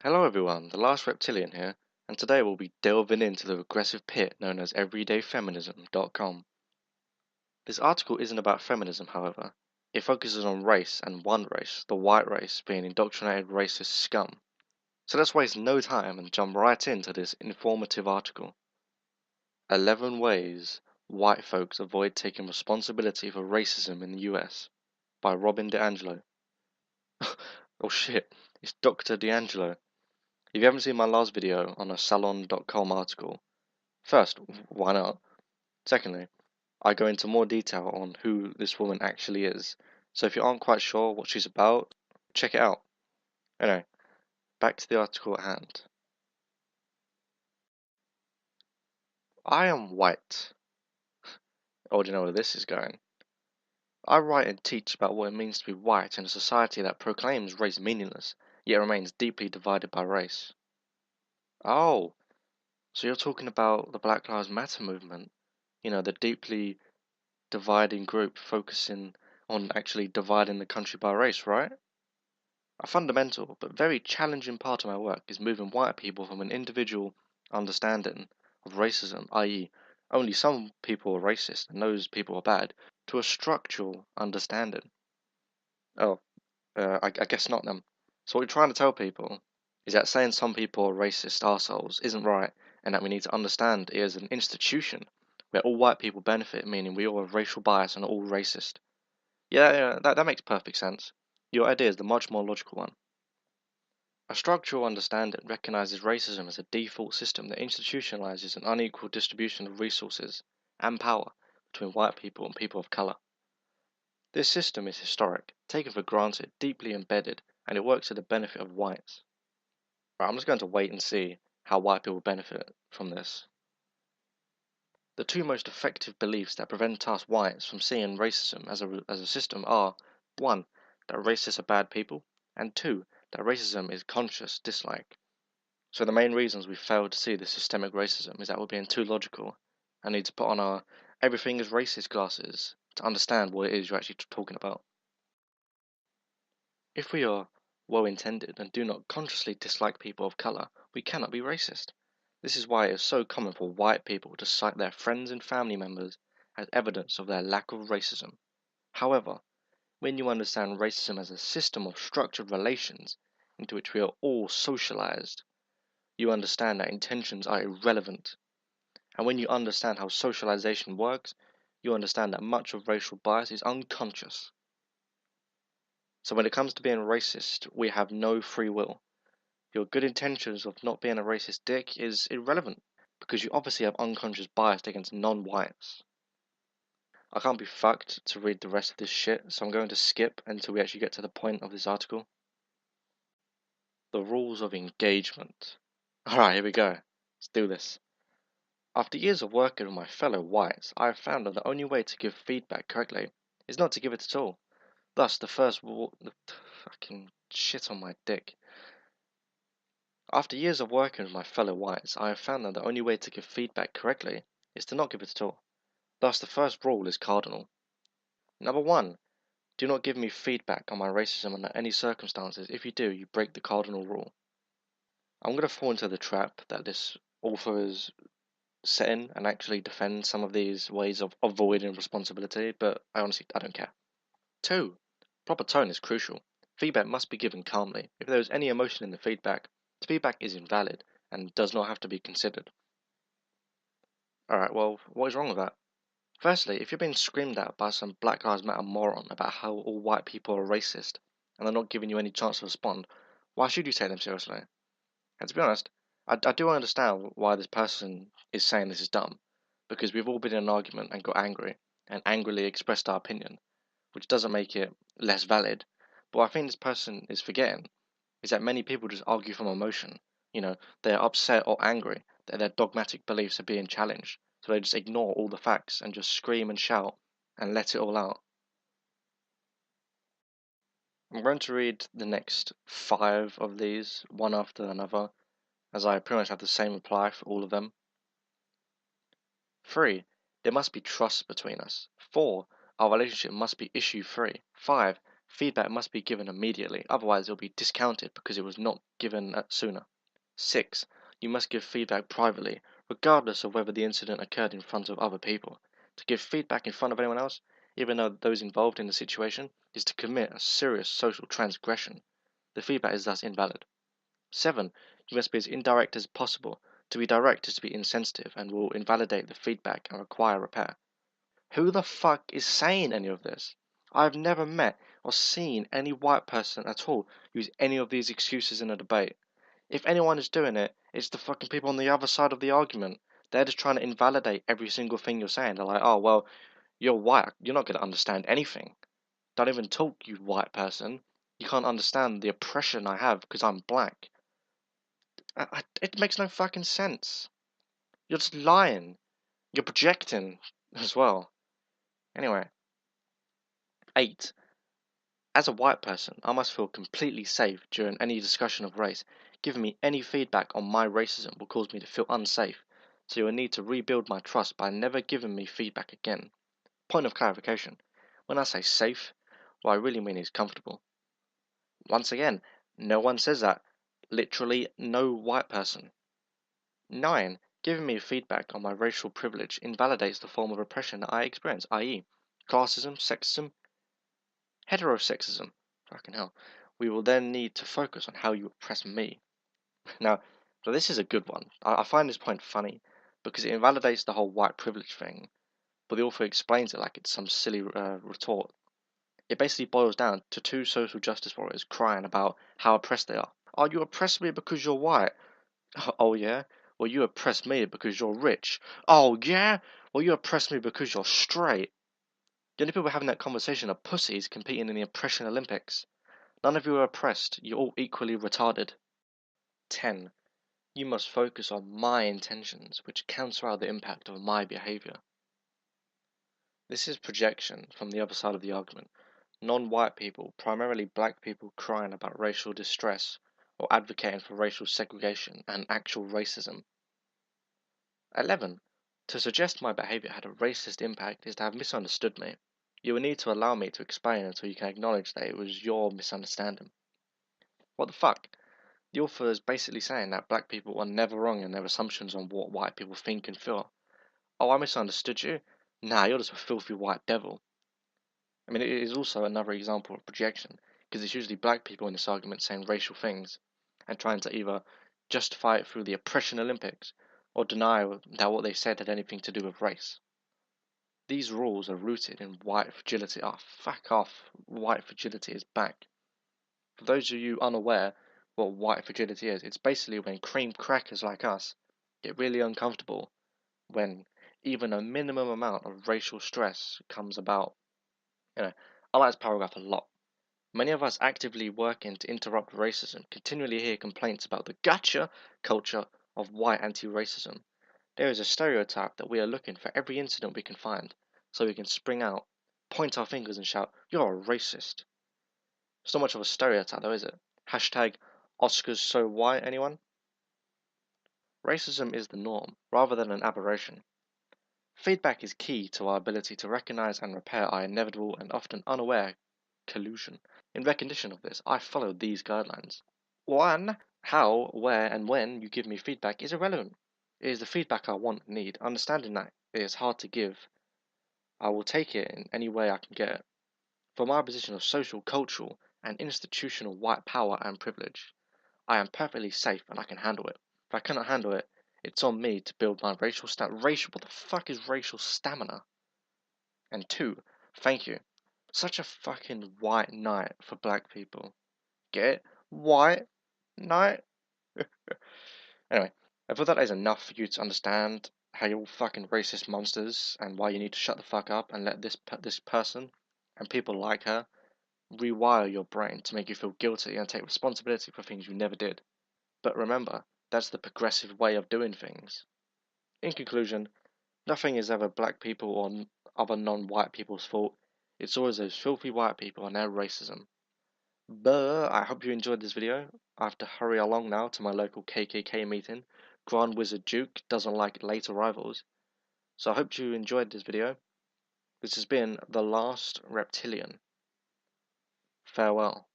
Hello everyone, the last Reptilian here, and today we'll be delving into the regressive pit known as everydayfeminism.com. This article isn't about feminism, however. It focuses on race and one race, the white race, being indoctrinated racist scum. So let's waste no time and jump right into this informative article. 11 Ways White Folks Avoid Taking Responsibility for Racism in the US by Robin DiAngelo. Oh shit, it's Dr. DiAngelo. If you haven't seen my last video on a salon.com article, first, why not? Secondly, I go into more detail on who this woman actually is. So if you aren't quite sure what she's about, check it out. Anyway, back to the article at hand. I am white. I already know where this is going. I write and teach about what it means to be white in a society that proclaims race meaningless, yet remains deeply divided by race. Oh, so you're talking about the Black Lives Matter movement? You know, the deeply dividing group focusing on actually dividing the country by race, right? A fundamental but very challenging part of my work is moving white people from an individual understanding of racism, i.e., only some people are racist and those people are bad, to a structural understanding. Oh, I guess not then. So what we're trying to tell people is that saying some people are racist arseholes isn't right, and that we need to understand it as an institution where all white people benefit, meaning we all have racial bias and are all racist. Yeah, that makes perfect sense. Your idea is the much more logical one. A structural understanding recognizes racism as a default system that institutionalizes an unequal distribution of resources and power between white people and people of color. This system is historic, taken for granted, deeply embedded, and it works to the benefit of whites. Right, I'm just going to wait and see how white people benefit from this. The two most effective beliefs that prevent us whites from seeing racism as a system are 1. That racists are bad people, and 2. That racism is conscious dislike. So the main reasons we fail to see this systemic racism is that we're being too logical and need to put on our everything is racist glasses to understand what it is you're actually talking about. If we are well-intended and do not consciously dislike people of color, we cannot be racist. This is why it is so common for white people to cite their friends and family members as evidence of their lack of racism. However, when you understand racism as a system of structured relations into which we are all socialized, you understand that intentions are irrelevant. And when you understand how socialization works, you understand that much of racial bias is unconscious. So when it comes to being racist, we have no free will. Your good intentions of not being a racist dick is irrelevant because you obviously have unconscious bias against non-whites. I can't be fucked to read the rest of this shit, so I'm going to skip until we actually get to the point of this article. The rules of engagement. Alright, here we go. Let's do this. After years of working with my fellow whites, I have found that the only way to give feedback correctly is not to give it at all. Thus, the first rule. Fucking shit on my dick. After years of working with my fellow whites, I have found that the only way to give feedback correctly is to not give it at all. Thus, the first rule is cardinal. Number 1. Do not give me feedback on my racism under any circumstances. If you do, you break the cardinal rule. I'm going to fall into the trap that this author is setting and actually defend some of these ways of avoiding responsibility, but I don't care. 2. Proper tone is crucial. Feedback must be given calmly. If there is any emotion in the feedback is invalid and does not have to be considered. Alright, well, what is wrong with that? Firstly, if you're being screamed at by some Black Lives Matter moron about how all white people are racist and they're not giving you any chance to respond, why should you take them seriously? And to be honest, I do understand why this person is saying this is dumb, because we've all been in an argument and got angry and angrily expressed our opinion, which doesn't make it less valid. But what I think this person is forgetting is that many people just argue from emotion. You know, they're upset or angry that their dogmatic beliefs are being challenged, so they just ignore all the facts and just scream and shout and let it all out. I'm going to read the next 5 of these, one after another, as I pretty much have the same reply for all of them. 3. There must be trust between us. 4. Our relationship must be issue free. 5. Feedback must be given immediately, otherwise it will be discounted because it was not given sooner. 6. You must give feedback privately, regardless of whether the incident occurred in front of other people. To give feedback in front of anyone else, even though those involved in the situation, is to commit a serious social transgression. The feedback is thus invalid. 7. You must be as indirect as possible. To be direct is to be insensitive and will invalidate the feedback and require repair. Who the fuck is saying any of this? I've never met or seen any white person at all use any of these excuses in a debate. If anyone is doing it, it's the fucking people on the other side of the argument. They're just trying to invalidate every single thing you're saying. They're like, oh, well, you're white. You're not going to understand anything. Don't even talk, you white person. You can't understand the oppression I have because I'm black. It makes no fucking sense. You're just lying. You're projecting as well. Anyway, 8. As a white person, I must feel completely safe during any discussion of race. Giving me any feedback on my racism will cause me to feel unsafe, so you will need to rebuild my trust by never giving me feedback again. Point of clarification. When I say safe, what I really mean is comfortable. Once again, no one says that. Literally no white person. 9. Giving me feedback on my racial privilege invalidates the form of oppression that I experience, i.e., classism, sexism, heterosexism. Fucking hell. We will then need to focus on how you oppress me. Now, so this is a good one. I find this point funny because it invalidates the whole white privilege thing, but the author explains it like it's some silly retort. It basically boils down to two social justice warriors crying about how oppressed they are. Oh, you oppress me because you're white. Oh yeah? Well, you oppress me because you're rich. Oh yeah? Well, you oppress me because you're straight. The only people having that conversation are pussies competing in the oppression Olympics. None of you are oppressed. You're all equally retarded. 10. You must focus on my intentions, which cancel out the impact of my behavior. This is projection from the other side of the argument. Non-white people, primarily black people, crying about racial distress or advocating for racial segregation and actual racism. 11. To suggest my behavior had a racist impact is to have misunderstood me. You will need to allow me to explain until you can acknowledge that it was your misunderstanding. What the fuck? The author is basically saying that black people are never wrong in their assumptions on what white people think and feel. Oh, I misunderstood you? Nah, you're just a filthy white devil. I mean, it is also another example of projection, because it's usually black people in this argument saying racial things and trying to either justify it through the oppression Olympics or deny that what they said had anything to do with race. These rules are rooted in white fragility. Ah, fuck off. White fragility is back. For those of you unaware what white fragility is, it's basically when cream crackers like us get really uncomfortable when even a minimum amount of racial stress comes about. I like this paragraph a lot. Many of us actively working to interrupt racism continually hear complaints about the gotcha culture of white anti-racism. There is a stereotype that we are looking for every incident we can find, so we can spring out, point our fingers and shout, "You're a racist." It's not much of a stereotype though, is it? Hashtag Oscars so white, anyone? Racism is the norm, rather than an aberration. Feedback is key to our ability to recognize and repair our inevitable and often unaware collusion. In recognition of this, I followed these guidelines. 1. How, where, and when you give me feedback is irrelevant. It is the feedback I want and need. Understanding that it is hard to give, I will take it in any way I can get it. From my position of social, cultural, and institutional white power and privilege, I am perfectly safe and I can handle it. If I cannot handle it, it's on me to build my what the fuck is racial stamina? And 2, thank you. Such a fucking white knight for black people. Get it? White knight? Anyway, I thought that is enough for you to understand how you're all fucking racist monsters and why you need to shut the fuck up and let this person and people like her rewire your brain to make you feel guilty and take responsibility for things you never did. But remember, that's the progressive way of doing things. In conclusion, nothing is ever black people or other non-white people's fault. It's always those filthy white people and their racism. But I hope you enjoyed this video. I have to hurry along now to my local KKK meeting. Grand Wizard Duke doesn't like late arrivals. So I hope you enjoyed this video. This has been The Last Reptilian. Farewell.